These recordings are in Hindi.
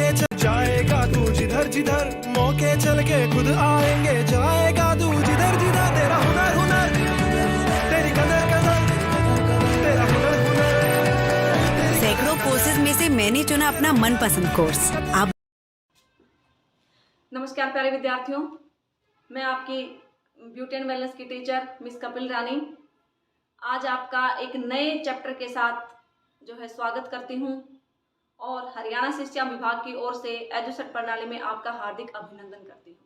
मौके चल जाएगा तू जिधर जिधर, मौके चल के खुद आएंगे, जाएगा तू जिधर जिधर, तेरा हुनर हुनर, तेरी कदर कदर, तेरा हुनर हुनर। सैकड़ों कोर्सेज में से मैंने चुना अपना मनपसंद कोर्स। आप नमस्कार प्यारे विद्यार्थियों, मैं आपकी ब्यूटी एंड वेलनेस की टीचर मिस कपिल रानी आज आपका एक नए चैप्टर के साथ जो है स्वागत करती हूं और हरियाणा शिक्षा विभाग की ओर से एजुसेट प्रणाली में आपका हार्दिक अभिनंदन करती हूं।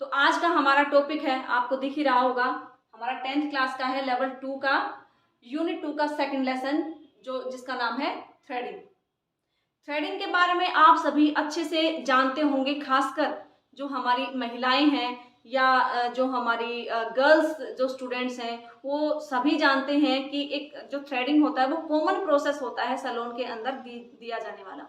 तो आज का हमारा टॉपिक है, आपको दिख ही रहा होगा, हमारा 10th क्लास का है, लेवल 2 का यूनिट 2 का सेकंड लेसन जिसका नाम है थ्रेडिंग। थ्रेडिंग के बारे में आप सभी अच्छे से जानते होंगे, खासकर जो हमारी महिलाएं हैं या जो हमारी गर्ल्स जो स्टूडेंट्स हैं वो सभी जानते हैं कि एक जो थ्रेडिंग होता है वो कॉमन प्रोसेस होता है सैलून के अंदर दिया जाने वाला।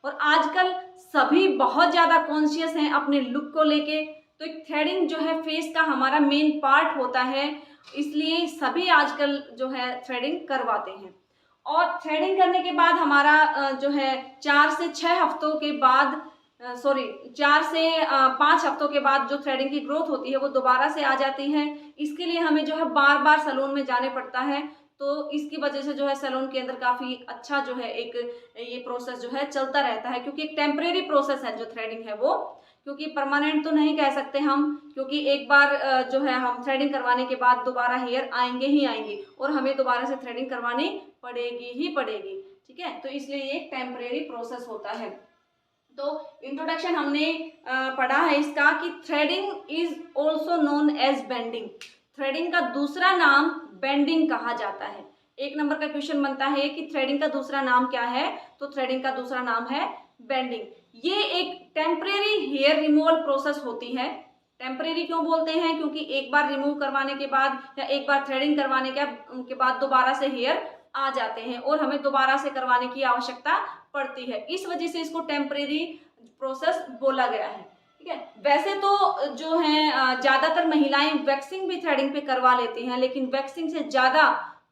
और आजकल सभी बहुत ज़्यादा कॉन्शियस हैं अपने लुक को लेके। तो एक थ्रेडिंग जो है फेस का हमारा मेन पार्ट होता है, इसलिए सभी आजकल जो है थ्रेडिंग करवाते हैं। और थ्रेडिंग करने के बाद हमारा जो है 4 से 6 हफ्तों के बाद 4 से 5 हफ्तों के बाद जो थ्रेडिंग की ग्रोथ होती है वो दोबारा से आ जाती है। इसके लिए हमें जो है बार बार सैलून में जाने पड़ता है, तो इसकी वजह से जो है सैलून के अंदर काफ़ी अच्छा जो है एक ये प्रोसेस जो है चलता रहता है, क्योंकि एक टेम्परेरी प्रोसेस है जो थ्रेडिंग है वो, क्योंकि परमानेंट तो नहीं कह सकते हम, क्योंकि एक बार जो है हम थ्रेडिंग करवाने के बाद दोबारा हेयर आएंगे ही आएंगे और हमें दोबारा से थ्रेडिंग करवानी पड़ेगी ही पड़ेगी। ठीक है, तो इसलिए ये एक टेम्परेरी प्रोसेस होता है। तो इंट्रोडक्शन हमने पढ़ा है इसका कि threading is also known as bending. Threading का दूसरा नाम बेंडिंग कहा जाता है। 1 नंबर का क्वेश्चन बनता है कि थ्रेडिंग का दूसरा नाम क्या है, तो थ्रेडिंग का दूसरा नाम है बेंडिंग। ये एक टेम्परेरी हेयर रिमूवल प्रोसेस होती है। टेम्परेरी क्यों बोलते हैं, क्योंकि एक बार रिमूव करवाने के बाद या एक बार थ्रेडिंग करवाने के बाद दोबारा से हेयर आ जाते हैं और हमें दोबारा से करवाने की आवश्यकता पड़ती है, इस वजह से इसको टेम्परेरी प्रोसेस बोला गया है। ठीक है, वैसे तो जो है ज़्यादातर महिलाएं वैक्सिंग भी थ्रेडिंग पे करवा लेती हैं, लेकिन वैक्सिंग से ज़्यादा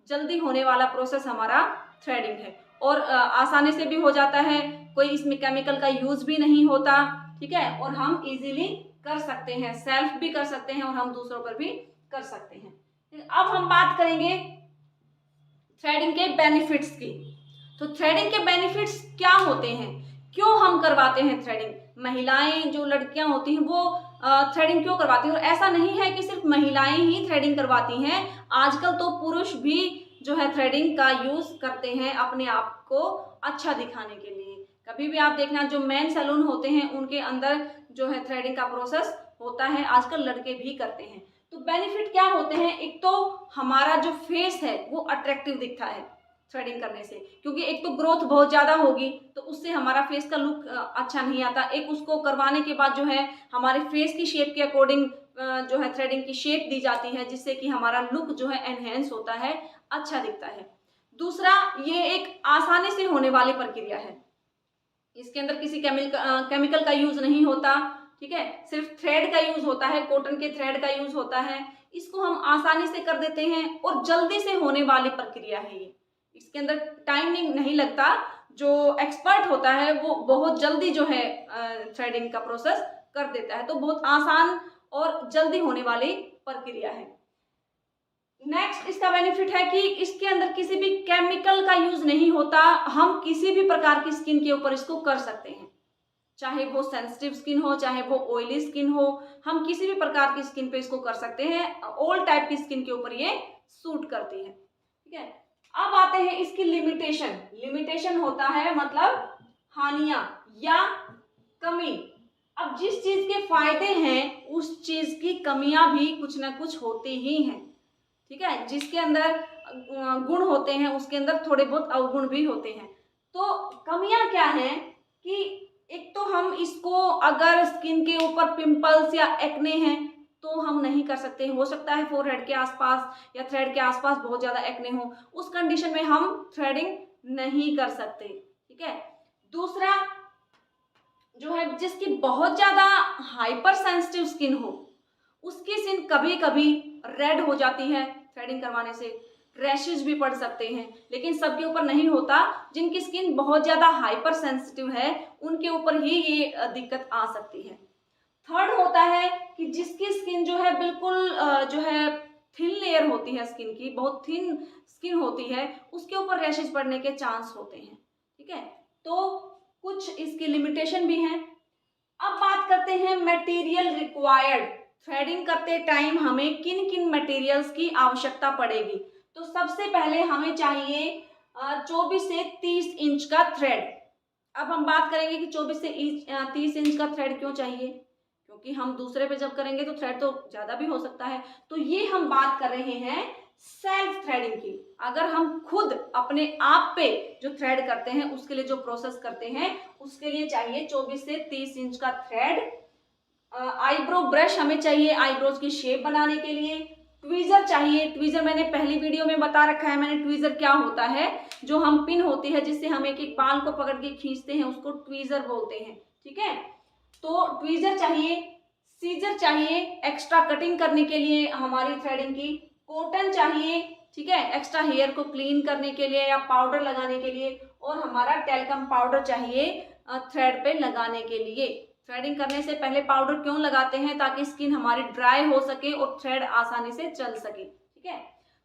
जल्दी होने वाला प्रोसेस हमारा थ्रेडिंग है और आसानी से भी हो जाता है, कोई इसमें केमिकल का यूज भी नहीं होता। ठीक है, और हम इजीली कर सकते हैं, सेल्फ भी कर सकते हैं और हम दूसरों पर भी कर सकते हैं। अब हम बात करेंगे थ्रेडिंग के बेनिफिट्स की। तो थ्रेडिंग के बेनिफिट्स क्या होते हैं, क्यों हम करवाते हैं थ्रेडिंग, महिलाएं जो लड़कियां होती हैं वो थ्रेडिंग क्यों करवाती हैं। और ऐसा नहीं है कि सिर्फ महिलाएं ही थ्रेडिंग करवाती हैं, आजकल तो पुरुष भी जो है थ्रेडिंग का यूज करते हैं अपने आप को अच्छा दिखाने के लिए। कभी भी आप देखना जो मेन सैलून होते हैं उनके अंदर जो है थ्रेडिंग का प्रोसेस होता है, आजकल लड़के भी करते हैं। तो बेनिफिट क्या होते हैं, एक तो हमारा जो फेस है वो अट्रैक्टिव दिखता है थ्रेडिंग करने से, क्योंकि एक तो ग्रोथ बहुत ज़्यादा होगी तो उससे हमारा फेस का लुक अच्छा नहीं आता। एक उसको करवाने के बाद जो है हमारे फेस की शेप के अकॉर्डिंग जो है थ्रेडिंग की शेप दी जाती है, जिससे कि हमारा लुक जो है एनहेंस होता है, अच्छा दिखता है। दूसरा, ये एक आसानी से होने वाली प्रक्रिया है, इसके अंदर किसी केमिकल का यूज नहीं होता। ठीक है, सिर्फ थ्रेड का यूज होता है, कॉटन के थ्रेड का यूज होता है, इसको हम आसानी से कर देते हैं और जल्दी से होने वाली प्रक्रिया है ये, इसके अंदर टाइम नहीं लगता। जो एक्सपर्ट होता है वो बहुत जल्दी जो है थ्रेडिंग का प्रोसेस कर देता है, तो बहुत आसान और जल्दी होने वाली प्रक्रिया है। नेक्स्ट इसका बेनिफिट है कि इसके अंदर किसी भी केमिकल का यूज नहीं होता, हम किसी भी प्रकार की स्किन के ऊपर इसको कर सकते हैं, चाहे वो सेंसिटिव स्किन हो चाहे वो ऑयली स्किन हो, हम किसी भी प्रकार की स्किन पे इसको कर सकते हैं, ऑल टाइप की स्किन के ऊपर ये सूट करती है। ठीक है, अब आते हैं इसकी लिमिटेशन। लिमिटेशन होता है मतलब हानियां या कमी। अब जिस चीज के फायदे हैं उस चीज की कमियां भी कुछ ना कुछ होती ही हैं। ठीक है, जिसके अंदर गुण होते हैं उसके अंदर थोड़े बहुत अवगुण भी होते हैं। तो कमियां क्या हैं कि एक तो हम इसको अगर स्किन के ऊपर पिंपल्स या एक्ने हैं तो हम नहीं कर सकते, हो सकता है फोरहेड के आसपास या थ्रेड के आसपास बहुत ज़्यादा एक्ने हो, उस कंडीशन में हम थ्रेडिंग नहीं कर सकते। ठीक है, दूसरा जो है जिसकी बहुत ज़्यादा हाइपर सेंसिटिव स्किन हो, उसकी स्किन कभी कभी रेड हो जाती है थ्रेडिंग करवाने से, रैशेज भी पड़ सकते हैं, लेकिन सबके ऊपर नहीं होता। जिनकी स्किन बहुत ज़्यादा हाइपर सेंसिटिव है उनके ऊपर ही ये दिक्कत आ सकती है। थर्ड होता है कि जिसकी स्किन जो है बिल्कुल जो है थिन लेयर होती है स्किन की, बहुत थिन स्किन होती है, उसके ऊपर रैशेज पड़ने के चांस होते हैं। ठीक है, तो कुछ इसकी लिमिटेशन भी हैं। अब बात करते हैं मटेरियल रिक्वायर्ड। थ्रेडिंग करते टाइम हमें किन किन मटेरियल्स की आवश्यकता पड़ेगी। तो सबसे पहले हमें चाहिए 24 से 30 इंच का थ्रेड। अब हम बात करेंगे कि 24 से 30 इंच का थ्रेड क्यों चाहिए, क्योंकि हम दूसरे पे जब करेंगे तो थ्रेड तो ज़्यादा भी हो सकता है। तो ये हम बात कर रहे हैं सेल्फ थ्रेडिंग की। अगर हम खुद अपने आप पे जो थ्रेड करते हैं, उसके लिए जो प्रोसेस करते हैं, उसके लिए चाहिए 24 से 30 इंच का थ्रेड। आईब्रो ब्रश हमें चाहिए आईब्रोज की शेप बनाने के लिए। ट्वीजर चाहिए। ट्वीजर मैंने पहली वीडियो में बता रखा है मैंने ट्वीजर क्या होता है। जो हम पिन होती है जिससे हम एक एक बाल को पकड़ के खींचते हैं, उसको ट्वीजर बोलते हैं। ठीक है, तो ट्वीजर चाहिए। सीजर चाहिए एक्स्ट्रा कटिंग करने के लिए हमारी थ्रेडिंग की। कॉटन चाहिए, ठीक है, एक्स्ट्रा हेयर को क्लीन करने के लिए या पाउडर लगाने के लिए। और हमारा टेल्कम पाउडर चाहिए थ्रेड पे लगाने के लिए। थ्रेडिंग करने से पहले पाउडर क्यों लगाते हैं, ताकि स्किन हमारी ड्राई हो सके और थ्रेड आसानी से चल सके। ठीक है,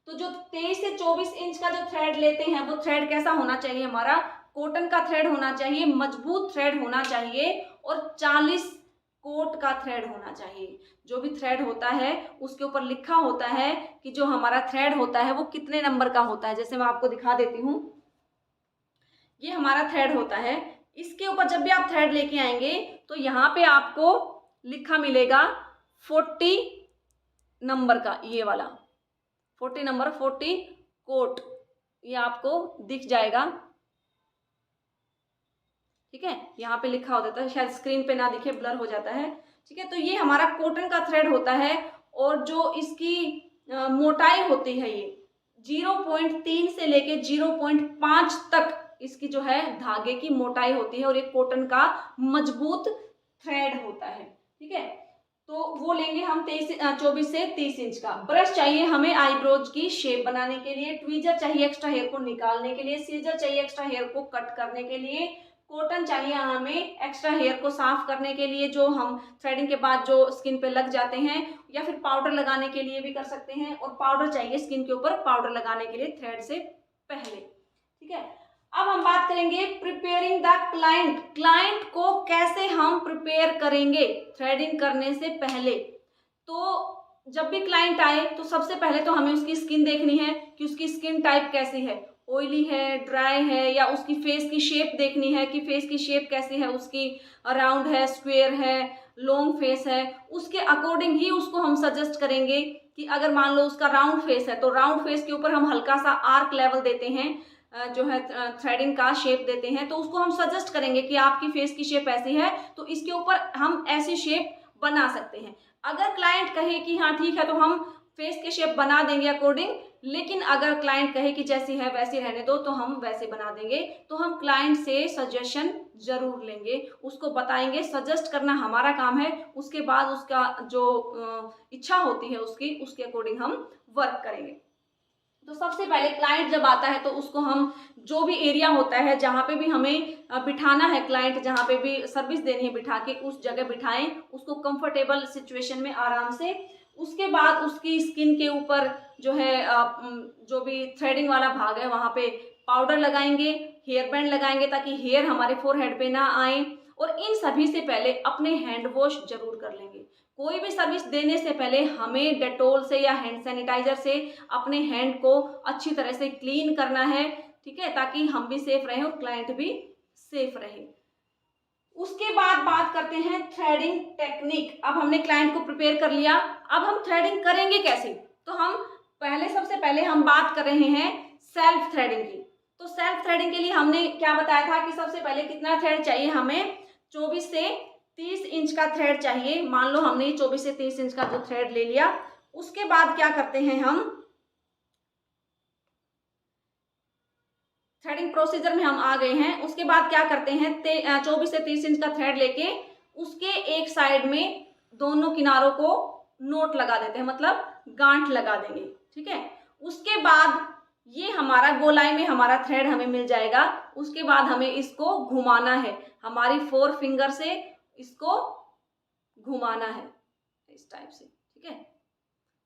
तो जो 23 से 24 इंच का जो थ्रेड लेते हैं वो थ्रेड कैसा होना चाहिए, हमारा कॉटन का थ्रेड होना चाहिए, मजबूत थ्रेड होना चाहिए और 40 कोट का थ्रेड होना चाहिए। जो भी थ्रेड होता है उसके ऊपर लिखा होता है कि जो हमारा थ्रेड होता है वो कितने नंबर का होता है। जैसे मैं आपको दिखा देती हूँ, ये हमारा थ्रेड होता है। इसके ऊपर जब भी आप थ्रेड लेके आएंगे तो यहाँ पे आपको लिखा मिलेगा 40 नंबर का, ये वाला 40 नंबर, 40 कोट, ये आपको दिख जाएगा। ठीक है, यहाँ पे लिखा होता है, शायद स्क्रीन पे ना दिखे, ब्लर हो जाता है। ठीक है, तो ये हमारा कॉटन का थ्रेड होता है और जो इसकी मोटाई होती है ये 0.3 से लेके 0.5 तक इसकी जो है धागे की मोटाई होती है और ये कॉटन का मजबूत थ्रेड होता है। ठीक है, तो वो लेंगे हम 24 से 30 इंच का। ब्रश चाहिए हमें आईब्रोज की शेप बनाने के लिए। ट्वीजर चाहिए एक्स्ट्रा हेयर को निकालने के लिए। सीजर चाहिए एक्स्ट्रा हेयर को कट करने के लिए। कॉटन चाहिए हमें एक्स्ट्रा हेयर को साफ करने के लिए, जो हम थ्रेडिंग के बाद जो स्किन पे लग जाते हैं, या फिर पाउडर लगाने के लिए भी कर सकते हैं। और पाउडर चाहिए स्किन के ऊपर पाउडर लगाने के लिए थ्रेड से पहले। ठीक है, अब हम बात करेंगे प्रिपेयरिंग द क्लाइंट। क्लाइंट को कैसे हम प्रिपेयर करेंगे थ्रेडिंग करने से पहले। तो जब भी क्लाइंट आए तो सबसे पहले तो हमें उसकी स्किन देखनी है कि उसकी स्किन टाइप कैसी है, ऑयली है, ड्राई है, या उसकी फेस की शेप देखनी है कि फेस की शेप कैसी है उसकी, राउंड है, स्क्वायर है, लॉन्ग फेस है। उसके अकॉर्डिंग ही उसको हम सजेस्ट करेंगे कि अगर मान लो उसका राउंड फेस है तो राउंड फेस के ऊपर हम हल्का सा आर्क लेवल देते हैं, जो है थ्रेडिंग का शेप देते हैं, तो उसको हम सजेस्ट करेंगे कि आपकी फेस की शेप ऐसी है तो इसके ऊपर हम ऐसी शेप बना सकते हैं। अगर क्लाइंट कहे कि हाँ ठीक है तो हम फेस के शेप बना देंगे अकॉर्डिंग, लेकिन अगर क्लाइंट कहे कि जैसी है वैसी रहने दो तो हम वैसे बना देंगे। तो हम क्लाइंट से सजेशन जरूर लेंगे, उसको बताएंगे, सजेस्ट करना हमारा काम है। उसके बाद उसका जो इच्छा होती है उसके अकॉर्डिंग हम वर्क करेंगे। तो सबसे पहले क्लाइंट जब आता है तो उसको हम जो भी एरिया होता है जहाँ पे भी हमें बिठाना है, क्लाइंट जहाँ पे भी सर्विस देनी है बिठा के उस जगह बिठाएं, उसको कंफर्टेबल सिचुएशन में आराम से। उसके बाद उसकी स्किन के ऊपर जो है जो भी थ्रेडिंग वाला भाग है वहाँ पे पाउडर लगाएंगे, हेयर बैंड लगाएंगे ताकि हेयर हमारे फोरहेड पे ना आए। और इन सभी से पहले अपने हैंड वॉश जरूर कर लेंगे। कोई भी सर्विस देने से पहले हमें डेटोल से या हैंड सैनिटाइजर से अपने हैंड को अच्छी तरह से क्लीन करना है। ठीक है, ताकि हम भी सेफ रहें और क्लाइंट भी सेफ रहे। उसके बाद बात करते हैं थ्रेडिंग टेक्निक। अब हमने क्लाइंट को प्रिपेयर कर लिया, अब हम थ्रेडिंग करेंगे कैसे। तो हम सबसे पहले हम बात कर रहे हैं सेल्फ थ्रेडिंग की। तो सेल्फ थ्रेडिंग के लिए हमने क्या बताया था कि सबसे पहले कितना थ्रेड चाहिए, हमें 24 से 30 इंच का थ्रेड चाहिए। मान लो हमने 24 से 30 इंच का जो थ्रेड ले लिया, उसके बाद क्या करते हैं हम थ्रेडिंग प्रोसीजर में हम आ गए हैं। उसके बाद क्या करते हैं 24 से 30 इंच का थ्रेड लेके उसके एक साइड में दोनों किनारों को नोट लगा देते हैं, मतलब गांठ लगा देंगे। ठीक है, उसके बाद ये हमारा गोलाई में हमारा थ्रेड हमें मिल जाएगा। उसके बाद हमें इसको घुमाना है, हमारी 4 फिंगर से इसको घुमाना है इस टाइप से, ठीक है।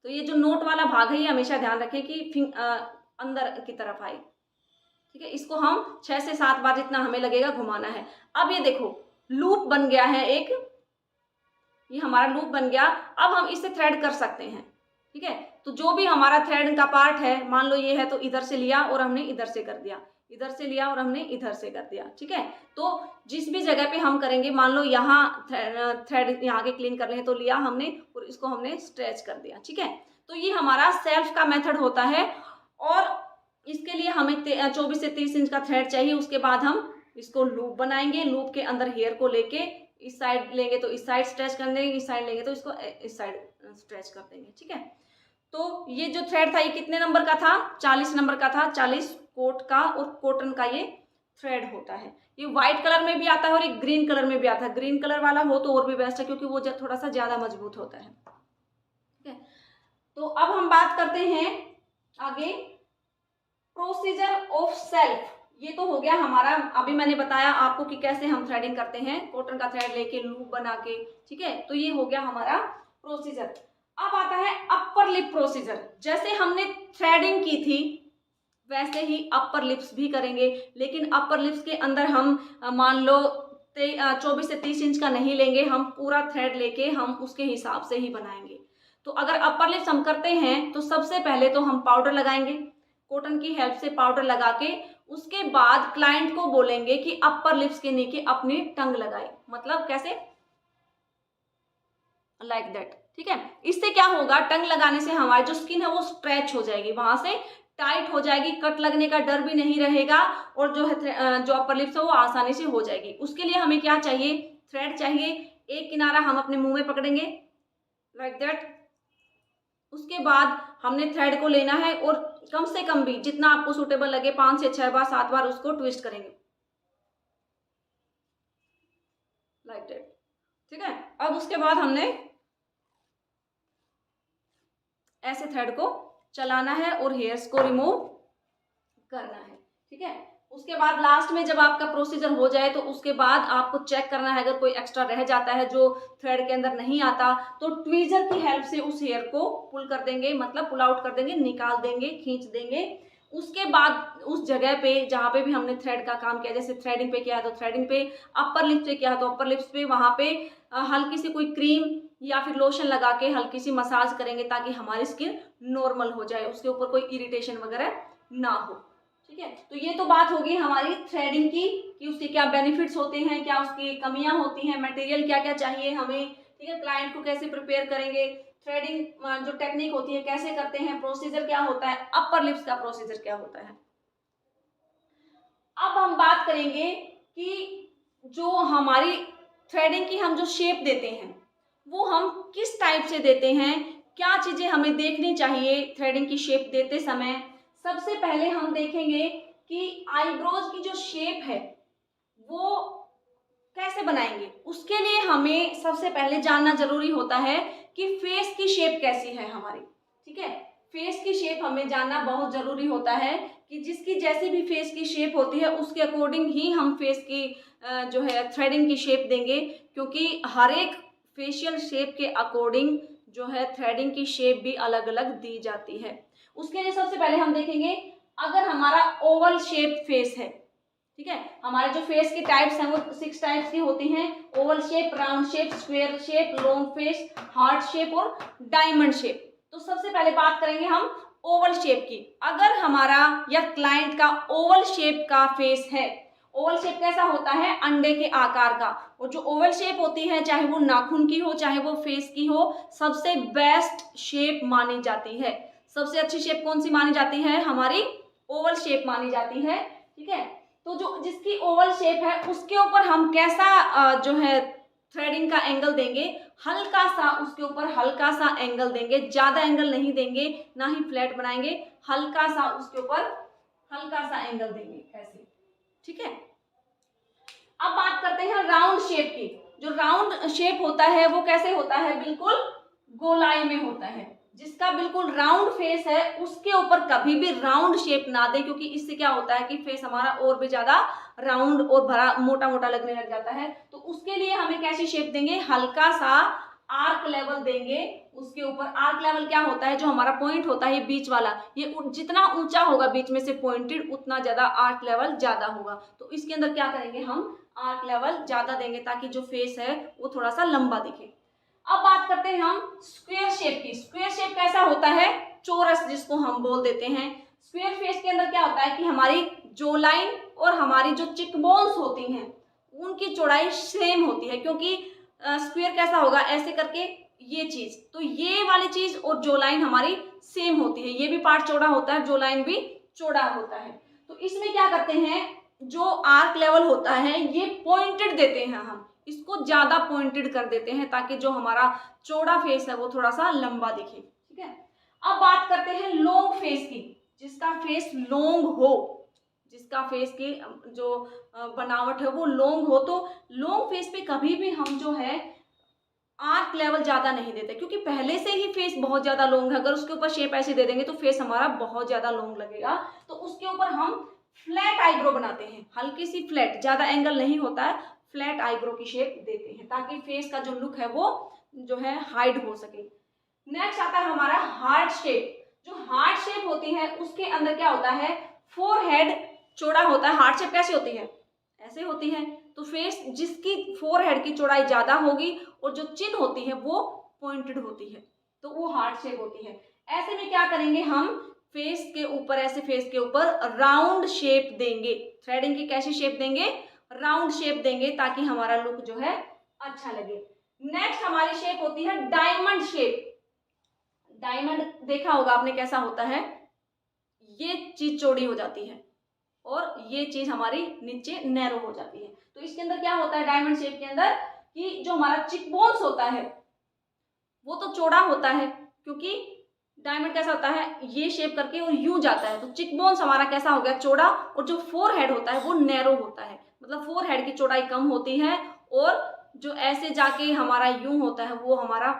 तो ये जो नोट वाला भाग है ये हमेशा ध्यान रखें कि अंदर की तरफ आए, ठीक है। इसको हम 6 से 7 बार जितना हमें लगेगा घुमाना है। अब ये देखो लूप बन गया है एक, ये हमारा लूप बन गया। अब हम इससे थ्रेड कर सकते हैं, ठीक है। तो जो भी हमारा थ्रेड का पार्ट है, मान लो ये है तो इधर से लिया और हमने इधर से कर दिया, इधर से लिया और हमने इधर से कर दिया, ठीक है। तो जिस भी जगह पे हम करेंगे, मान लो यहाँ थ्रेड यहाँ के क्लीन कर रहे हैं तो लिया हमने और इसको हमने स्ट्रेच कर दिया, ठीक है। तो ये हमारा सेल्फ का मेथड होता है और इसके लिए हमें 24 से 30 इंच का थ्रेड चाहिए। उसके बाद हम इसको लूप बनाएंगे, लूप के अंदर हेयर को लेके इस साइड लेंगे तो इस साइड स्ट्रेच कर देंगे, इस साइड लेंगे तो इसको इस साइड स्ट्रेच कर देंगे, ठीक है। तो ये जो थ्रेड था ये कितने नंबर का था? 40 नंबर का था। 40 कोट का और कॉटन का ये थ्रेड होता है। ये व्हाइट कलर में भी आता है और एक ग्रीन कलर में भी आता है। ग्रीन कलर वाला हो तो और भी बेस्ट है क्योंकि वो थोड़ा सा ज्यादा मजबूत होता है, ठीक है। तो अब हम बात करते हैं आगे प्रोसीजर ऑफ सेल्फ। ये तो हो गया हमारा, अभी मैंने बताया आपको कि कैसे हम थ्रेडिंग करते हैं, कॉटन का थ्रेड लेके लूप बना के, ठीक है। तो ये हो गया हमारा प्रोसीजर। अब आता है अपर लिप प्रोसीजर। जैसे हमने थ्रेडिंग की थी वैसे ही अपर लिप्स भी करेंगे, लेकिन अपर लिप्स के अंदर हम मान लो 24 से 30 इंच का नहीं लेंगे, हम पूरा थ्रेड लेके हम उसके हिसाब से ही बनाएंगे। तो अगर अपर लिप्स हम करते हैं तो सबसे पहले तो हम पाउडर लगाएंगे, कॉटन की हेल्प से पाउडर लगा के उसके बाद क्लाइंट को बोलेंगे कि अपर लिप्स के नीचे अपनी टंग लगाए। मतलब कैसे? लाइक दैट, ठीक है। इससे क्या होगा, टंग लगाने से हमारी जो स्किन है वो स्ट्रेच हो जाएगी, वहां से टाइट हो जाएगी, कट लगने का डर भी नहीं रहेगा और जो है जो अपर लिप्स है वो आसानी से हो जाएगी। उसके लिए हमें क्या चाहिए? थ्रेड चाहिए। एक किनारा हम अपने मुंह में पकड़ेंगे लाइक दैट। उसके बाद हमने थ्रेड को लेना है और कम से कम भी जितना आपको सूटेबल लगे 5 से 6 बार 7 बार उसको ट्विस्ट करेंगे लाइक दैट, ठीक है। अब उसके बाद हमने ऐसे थ्रेड को चलाना है और हेयर्स को रिमूव करना है, ठीक है। उसके बाद लास्ट में जब आपका प्रोसीजर हो जाए तो उसके बाद आपको चेक करना है, अगर कोई एक्स्ट्रा रह जाता है जो थ्रेड के अंदर नहीं आता तो ट्वीजर की हेल्प से उस हेयर को पुल कर देंगे, मतलब पुल आउट कर देंगे, निकाल देंगे, खींच देंगे। उसके बाद उस जगह पे जहाँ पे भी हमने थ्रेड का काम किया, जैसे थ्रेडिंग पे किया है तो थ्रेडिंग पे, अपर लिप्स पे किया है तो अपर लिप्स पे, वहाँ पे हल्की सी कोई क्रीम या फिर लोशन लगा के हल्की सी मसाज करेंगे ताकि हमारी स्किन नॉर्मल हो जाए, उसके ऊपर कोई इरिटेशन वगैरह ना हो, ठीक है। तो ये तो बात होगी हमारी थ्रेडिंग की कि उसके क्या बेनिफिट्स होते हैं, क्या उसकी कमियां होती हैं, मटेरियल क्या क्या चाहिए हमें, ठीक है। क्लाइंट को कैसे प्रिपेयर करेंगे, थ्रेडिंग जो टेक्निक होती है कैसे करते हैं, प्रोसीजर क्या होता है, अपर लिप्स का प्रोसीजर क्या होता है। अब हम बात करेंगे कि जो हमारी थ्रेडिंग की हम जो शेप देते हैं वो हम किस टाइप से देते हैं, क्या चीजें हमें देखनी चाहिए थ्रेडिंग की शेप देते समय। सबसे पहले हम देखेंगे कि आईब्रोज की जो शेप है वो कैसे बनाएंगे। उसके लिए हमें सबसे पहले जानना जरूरी होता है कि फेस की शेप कैसी है हमारी, ठीक है। फेस की शेप हमें जानना बहुत जरूरी होता है कि जिसकी जैसी भी फेस की शेप होती है उसके अकॉर्डिंग ही हम फेस की जो है थ्रेडिंग की शेप देंगे, क्योंकि हर एक फेशियल शेप के अकॉर्डिंग जो है थ्रेडिंग की शेप भी अलग अलग दी जाती है। उसके लिए सबसे पहले हम देखेंगे, अगर हमारा ओवल शेप फेस है, ठीक है, हमारे जो फेस की टाइप्स हैं वो 6 टाइप्स की होती हैं, Oval shape, round shape, square shape, long face, heart shape और डायमंड शेप। तो सबसे पहले बात करेंगे हम ओवल शेप की। अगर हमारा या क्लाइंट का ओवल शेप का फेस है, ओवल शेप कैसा होता है? अंडे के आकार का। और जो ओवल शेप होती है चाहे वो नाखून की हो चाहे वो फेस की हो, सबसे बेस्ट शेप मानी जाती है। सबसे अच्छी शेप कौन सी मानी जाती है? हमारी ओवल शेप मानी जाती है, ठीक है। तो जो जिसकी ओवल शेप है उसके ऊपर हम कैसा जो है थ्रेडिंग का एंगल देंगे, हल्का सा उसके ऊपर हल्का सा एंगल देंगे, ज्यादा एंगल नहीं देंगे, ना ही फ्लैट बनाएंगे, हल्का सा उसके ऊपर हल्का सा एंगल देंगे ऐसे, ठीक है। अब बात करते हैं राउंड शेप की। जो राउंड शेप होता है वो कैसे होता है? बिल्कुल गोलाई में होता है, जिसका बिल्कुल राउंड फेस है उसके ऊपर कभी भी राउंड शेप ना दें, क्योंकि इससे क्या होता है कि फेस हमारा और भी ज़्यादा राउंड और भरा मोटा मोटा लगने लग जाता है। तो उसके लिए हमें कैसी शेप देंगे, हल्का सा आर्क लेवल देंगे उसके ऊपर। आर्क लेवल क्या होता है, जो हमारा पॉइंट होता है ये बीच वाला, ये जितना ऊंचा होगा बीच में से पॉइंटेड उतना ज़्यादा आर्क लेवल ज़्यादा होगा। तो इसके अंदर क्या करेंगे, हम आर्क लेवल ज़्यादा देंगे ताकि जो फेस है वो थोड़ा सा लंबा दिखे। अब बात करते हैं हम स्क्वायर शेप की। स्क्वायर शेप कैसा होता है, चौरस जिसको हम बोल देते हैं। स्क्वायर फेस के अंदर क्या होता है कि हमारी जो लाइन और हमारी जो चिक बोन्स होती हैं उनकी चौड़ाई सेम होती है, क्योंकि स्क्वायर कैसा होगा, ऐसे करके ये चीज, तो ये वाली चीज और जो लाइन हमारी सेम होती है, ये भी पार्ट चौड़ा होता है, जो लाइन भी चौड़ा होता है। तो इसमें क्या करते हैं, जो आर्क लेवल होता है ये पॉइंटेड देते हैं, हम इसको ज्यादा पॉइंटेड कर देते हैं ताकि जो हमारा चौड़ा फेस है वो थोड़ा सा लंबा दिखे। ठीक है, अब बात करते हैं लॉन्ग फेस की। जिसका फेस लॉन्ग हो, जिसका फेस की जो बनावट है वो लॉन्ग हो, तो लॉन्ग फेस पे कभी भी हम जो है आर्क लेवल ज्यादा नहीं देते, क्योंकि पहले से ही फेस बहुत ज्यादा लॉन्ग है। अगर उसके ऊपर शेप ऐसे दे देंगे तो फेस हमारा बहुत ज्यादा लॉन्ग लगेगा। तो उसके ऊपर हम फ्लैट आईब्रो बनाते हैं, हल्की सी फ्लैट, ज्यादा एंगल नहीं होता है, फ्लैट आईब्रो की शेप देते हैं ताकि फेस का जो लुक है वो जो है हाइड हो सके। नेक्स्ट आता है हमारा हार्ट शेप। जो हार्ट शेप होती है उसके अंदर क्या होता है, फोरहेड चौड़ा होता है। हार्ट शेप कैसे होती है, ऐसे होती है। तो फेस जिसकी फोरहेड की चौड़ाई ज्यादा होगी और जो चिन होती है वो पॉइंटेड होती है, तो वो हार्ट शेप होती है। ऐसे में क्या करेंगे, हम फेस के ऊपर, ऐसे फेस के ऊपर राउंड शेप देंगे। थ्रेडिंग की कैसी शेप देंगे, राउंड शेप देंगे ताकि हमारा लुक जो है अच्छा लगे। नेक्स्ट हमारी शेप होती है डायमंड शेप। डायमंड देखा होगा आपने कैसा होता है, ये चीज चौड़ी हो जाती है और ये चीज हमारी नीचे नैरो हो जाती है। तो इसके अंदर क्या होता है डायमंड शेप के अंदर, कि जो हमारा चिक बोन्स होता है वो तो चौड़ा होता है, क्योंकि डायमंड कैसा होता है, ये शेप करके और यूं जाता है। तो चिक बोन्स हमारा कैसा हो गया, चौड़ा, और जो फोरहेड होता है वो नैरो होता है, मतलब फोरहेड की चौड़ाई कम होती है, और जो ऐसे जाके हमारा यूं होता है वो हमारा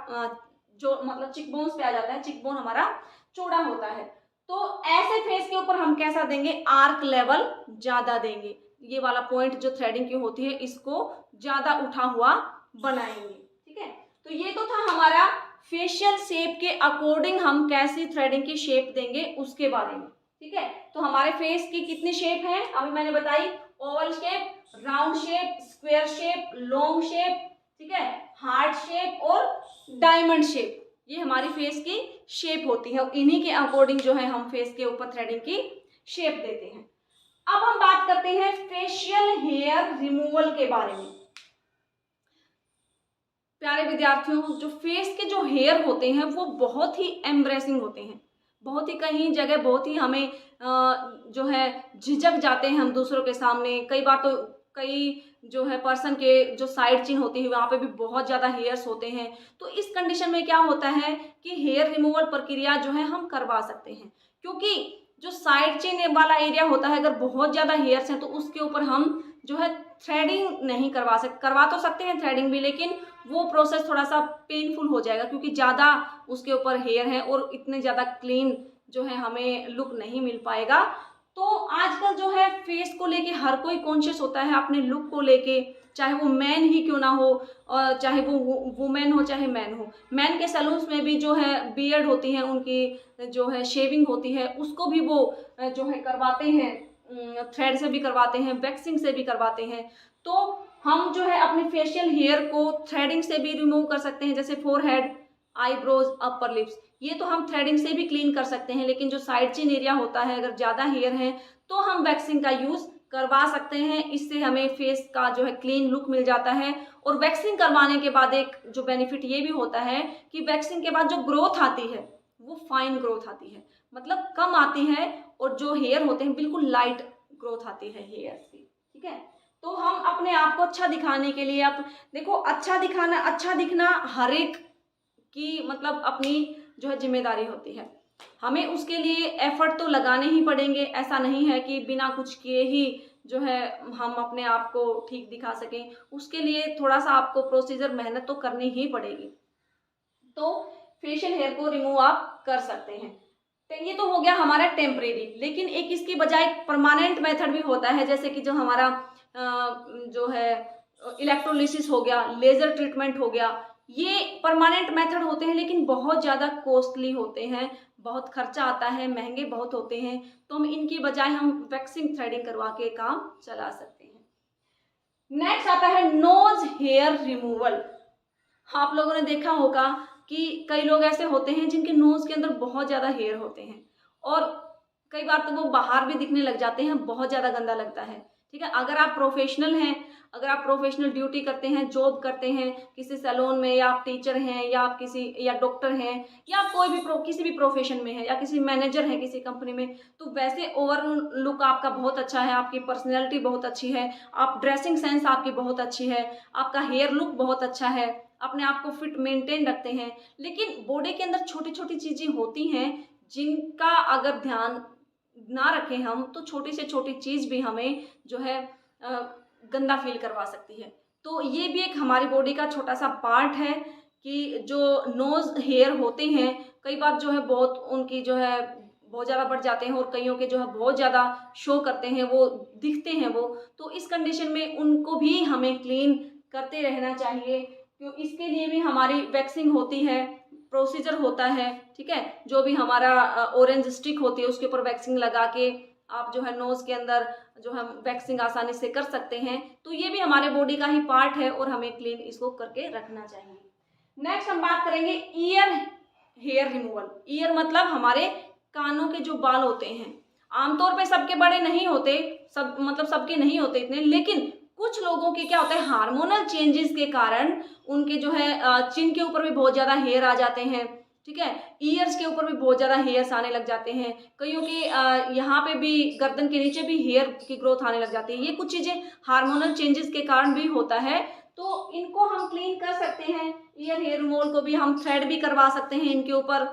जो मतलब चिक बोन्स पे आ जाता है, चिक बोन हमारा चौड़ा होता है। तो ऐसे फेस के ऊपर हम कैसा देंगे, आर्क लेवल ज्यादा देंगे। ये वाला पॉइंट जो थ्रेडिंग की होती है इसको ज्यादा उठा हुआ बनाएंगे। ठीक है, तो ये तो था हमारा फेशियल शेप के अकॉर्डिंग हम कैसी थ्रेडिंग की शेप देंगे उसके बारे में। ठीक है, तो हमारे फेस की कितनी शेप है अभी मैंने बताई, Oval shape, round shape, square shape, long shape, ठीक है, हार्ट शेप और डायमंड शेप। ये हमारी फेस की शेप होती है, और इन्हीं के अकॉर्डिंग जो है हम फेस के ऊपर थ्रेडिंग की शेप देते हैं। अब हम बात करते हैं फेशियल हेयर रिमूवल के बारे में। प्यारे विद्यार्थियों, जो फेस के जो हेयर होते हैं वो बहुत ही एम्ब्रेसिंग होते हैं, बहुत ही कहीं जगह बहुत ही हमें जो है झिझक जाते हैं हम दूसरों के सामने। कई बार तो कई जो है पर्सन के जो साइड चिन होती है वहाँ पे भी बहुत ज़्यादा हेयर्स होते हैं। तो इस कंडीशन में क्या होता है कि हेयर रिमूवल प्रक्रिया जो है हम करवा सकते हैं, क्योंकि जो साइड चिन वाला एरिया होता है अगर बहुत ज़्यादा हेयर्स हैं तो उसके ऊपर हम जो है थ्रेडिंग नहीं करवा सकते। करवा तो सकते हैं थ्रेडिंग भी, लेकिन वो प्रोसेस थोड़ा सा पेनफुल हो जाएगा, क्योंकि ज़्यादा उसके ऊपर हेयर है और इतने ज़्यादा क्लीन जो है हमें लुक नहीं मिल पाएगा। तो आजकल जो है फेस को लेके हर कोई कॉन्शियस होता है अपने लुक को लेके, चाहे वो मैन ही क्यों ना हो, और चाहे वो वुमेन हो चाहे मैन हो। मैन के सैलून्स में भी जो है बियर्ड होती है, उनकी जो है शेविंग होती है, उसको भी वो जो है करवाते हैं, थ्रेड से भी करवाते हैं, वैक्सिंग से भी करवाते हैं। तो हम जो है अपने फेशियल हेयर को थ्रेडिंग से भी रिमूव कर सकते हैं, जैसे फोरहेड, आईब्रोज, अपर लिप्स, ये तो हम थ्रेडिंग से भी क्लीन कर सकते हैं। लेकिन जो साइड चिन एरिया होता है अगर ज़्यादा हेयर है तो हम वैक्सिंग का यूज़ करवा सकते हैं। इससे हमें फेस का जो है क्लीन लुक मिल जाता है। और वैक्सिंग करवाने के बाद एक जो बेनिफिट ये भी होता है कि वैक्सिंग के बाद जो ग्रोथ आती है वो फाइन ग्रोथ आती है, मतलब कम आती है, और जो हेयर होते हैं बिल्कुल लाइट ग्रोथ आती है हेयर की। ठीक है, तो हम अपने आप को अच्छा दिखाने के लिए, आप देखो अच्छा दिखाना, अच्छा दिखना हर एक की मतलब अपनी जो है जिम्मेदारी होती है। हमें उसके लिए एफर्ट तो लगाने ही पड़ेंगे। ऐसा नहीं है कि बिना कुछ किए ही जो है हम अपने आप को ठीक दिखा सकें। उसके लिए थोड़ा सा आपको प्रोसीजर, मेहनत तो करनी ही पड़ेगी। तो फेशियल हेयर को रिमूव आप कर सकते हैं। तो ये तो हो गया हमारा टेम्परेरी, लेकिन एक इसकी बजाय परमानेंट मेथड भी होता है, जैसे कि जो हमारा जो है इलेक्ट्रोलिसिस हो गया, लेज़र ट्रीटमेंट हो गया। ये परमानेंट मेथड होते हैं लेकिन बहुत ज़्यादा कॉस्टली होते हैं, बहुत खर्चा आता है, महंगे बहुत होते हैं। तो हम इनकी बजाय हम वैक्सिंग थ्रेडिंग करवा के काम चला सकते हैं। नेक्स्ट आता है नोज हेयर रिमूवल। आप लोगों ने देखा होगा कि कई लोग ऐसे होते हैं जिनके नोज के अंदर बहुत ज़्यादा हेयर होते हैं और कई बार तो वो बाहर भी दिखने लग जाते हैं, बहुत ज़्यादा गंदा लगता है। ठीक है, अगर आप प्रोफेशनल हैं, अगर आप प्रोफेशनल ड्यूटी करते हैं, जॉब करते हैं किसी सैलून में, या आप टीचर हैं, या आप या डॉक्टर हैं, या आप कोई भी किसी भी प्रोफेशन में है, या किसी मैनेजर हैं किसी कंपनी में, तो वैसे ओवरऑल लुक आपका बहुत अच्छा है, आपकी पर्सनैलिटी बहुत अच्छी है, आप ड्रेसिंग सेंस आपकी बहुत अच्छी है, आपका हेयर लुक बहुत अच्छा है, अपने आप को फिट मेंटेन रखते हैं, लेकिन बॉडी के अंदर छोटी छोटी चीज़ें होती हैं जिनका अगर ध्यान ना रखें हम, तो छोटी से छोटी चीज़ भी हमें जो है गंदा फील करवा सकती है। तो ये भी एक हमारी बॉडी का छोटा सा पार्ट है कि जो नोज़ हेयर होते हैं कई बार जो है बहुत उनकी जो है बहुत ज़्यादा बढ़ जाते हैं और कईयों के जो है बहुत ज़्यादा शो करते हैं, वो दिखते हैं वो। तो इस कंडीशन में उनको भी हमें क्लीन करते रहना चाहिए, क्यों इसके लिए भी हमारी वैक्सिंग होती है, प्रोसीजर होता है। ठीक है, जो भी हमारा ऑरेंज स्टिक होती है उसके ऊपर वैक्सिंग लगा के आप जो है नोज़ के अंदर जो हम वैक्सिंग आसानी से कर सकते हैं। तो ये भी हमारे बॉडी का ही पार्ट है और हमें क्लीन इसको करके रखना चाहिए। नेक्स्ट हम बात करेंगे ईयर हेयर रिमूवल। ईयर मतलब हमारे कानों के जो बाल होते हैं, आमतौर पे सबके बड़े नहीं होते, सबके नहीं होते इतने, लेकिन कुछ लोगों के क्या होता है हार्मोनल चेंजेस के कारण उनके जो है चिन के ऊपर भी बहुत ज़्यादा हेयर आ जाते हैं। ठीक है, ईयर्स के ऊपर भी बहुत ज़्यादा हेयर्स आने लग जाते हैं, कईयों के यहाँ पे भी गर्दन के नीचे भी हेयर की ग्रोथ आने लग जाती है। ये कुछ चीज़ें हार्मोनल चेंजेस के कारण भी होता है, तो इनको हम क्लीन कर सकते हैं। ईयर हेयर रिमूवल को भी हम थ्रेड भी करवा सकते हैं इनके ऊपर,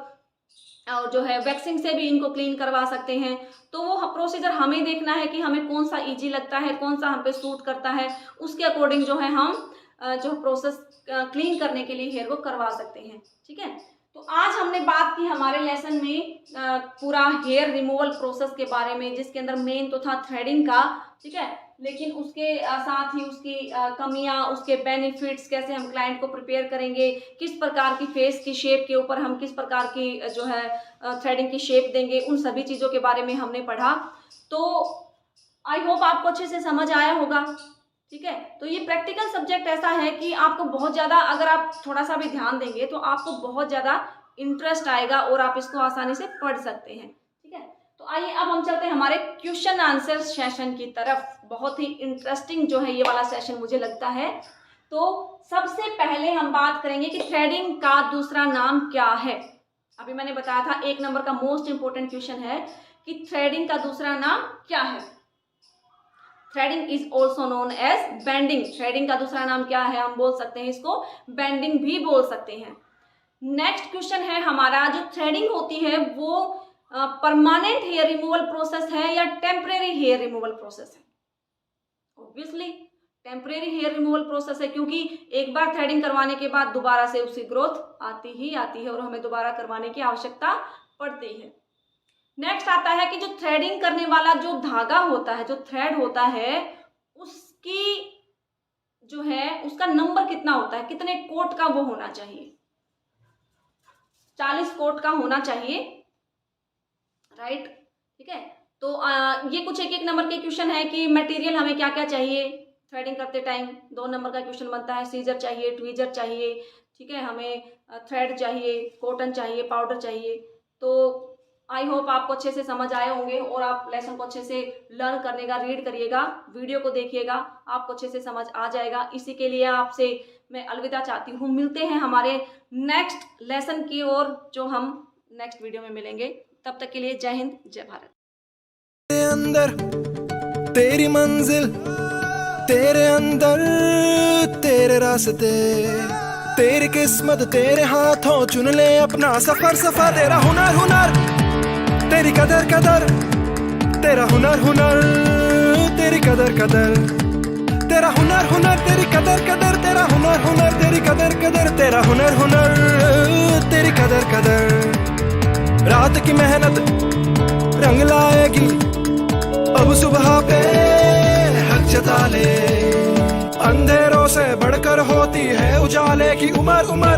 और जो है वैक्सिंग से भी इनको क्लीन करवा सकते हैं। तो वो प्रोसीजर हमें देखना है कि हमें कौन सा इजी लगता है, कौन सा हम पे सूट करता है, उसके अकॉर्डिंग जो है हम जो प्रोसेस क्लीन करने के लिए हेयर को करवा सकते हैं। ठीक है, तो आज हमने बात की हमारे लेसन में पूरा हेयर रिमूवल प्रोसेस के बारे में, जिसके अंदर मेन तो था थ्रेडिंग का। ठीक है, लेकिन उसके साथ ही उसकी कमियां, उसके बेनिफिट्स, कैसे हम क्लाइंट को प्रिपेयर करेंगे, किस प्रकार की फेस की शेप के ऊपर हम किस प्रकार की जो है थ्रेडिंग की शेप देंगे, उन सभी चीज़ों के बारे में हमने पढ़ा। तो आई होप आपको अच्छे से समझ आया होगा। ठीक है, तो ये प्रैक्टिकल सब्जेक्ट ऐसा है कि आपको बहुत ज़्यादा, अगर आप थोड़ा सा भी ध्यान देंगे तो आपको बहुत ज़्यादा इंटरेस्ट आएगा और आप इसको आसानी से पढ़ सकते हैं। ठीक है, तो आइए अब हम चलते हैं हमारे क्वेश्चन आंसर सेशन की तरफ। बहुत ही इंटरेस्टिंग जो है ये वाला सेशन मुझे लगता है। तो सबसे पहले हम बात करेंगे कि थ्रेडिंग का दूसरा नाम क्या है। अभी मैंने बताया था 1 नंबर का मोस्ट इंपोर्टेंट क्वेश्चन है कि थ्रेडिंग का दूसरा नाम क्या है। Threading is also known as bending. Threading का दूसरा नाम क्या है, हम बोल सकते हैं इसको बेंडिंग भी बोल सकते हैं। नेक्स्ट क्वेश्चन है हमारा, जो थ्रेडिंग होती है वो परमानेंट हेयर रिमूवल प्रोसेस है या टेम्परेरी हेयर रिमूवल प्रोसेस है। Obviously temporary hair removal process है, क्योंकि एक बार थ्रेडिंग करवाने के बाद दोबारा से उसकी ग्रोथ आती ही आती है और हमें दोबारा करवाने की आवश्यकता पड़ती है। नेक्स्ट आता है कि जो थ्रेडिंग करने वाला जो धागा होता है, जो थ्रेड होता है, उसकी जो है उसका नंबर कितना होता है, कितने कोट का वो होना चाहिए। 40 कोट का होना चाहिए, राइट। ठीक है, तो ये कुछ एक नंबर के क्वेश्चन है कि मटेरियल हमें क्या क्या चाहिए थ्रेडिंग करते टाइम। 2 नंबर का क्वेश्चन बनता है, सीजर चाहिए, ट्वीजर चाहिए। ठीक है, हमें थ्रेड चाहिए, कॉटन चाहिए, पाउडर चाहिए। तो आई होप आपको अच्छे से समझ आए होंगे और आप लेसन को अच्छे से लर्न करने का, रीड करिएगा, वीडियो को देखिएगा, आपको अच्छे से समझ आ जाएगा। इसी के लिए आपसे मैं अलविदा चाहती हूँ। मिलते हैं हमारे नेक्स्ट लेसन की ओर, जो हम नेक्स्ट वीडियो में मिलेंगे। तब तक के लिए जय हिंद, जय भारत। अंदर तेरी मंजिल, तेरे अंदर तेरे रास्ते, तेरी किस्मत तेरे हाथों, चुन ले अपना सफर सफर। तेरा हुनर हुनर, तेरी कदर कदर, तेरा हुनर हुनर, तेरी कदर कदर। तेरा हुनर हुनर, तेरी कदर कदर, तेरा हुनर हुनर, तेरी कदर कदर। तेरा हुनर हुनर, तेरी कदर कदर, रात की मेहनत रंग लाएगी, अब सुबह पे हक जता ले। अंधेरों से बढ़कर होती है उजाले की उम्र, उम्र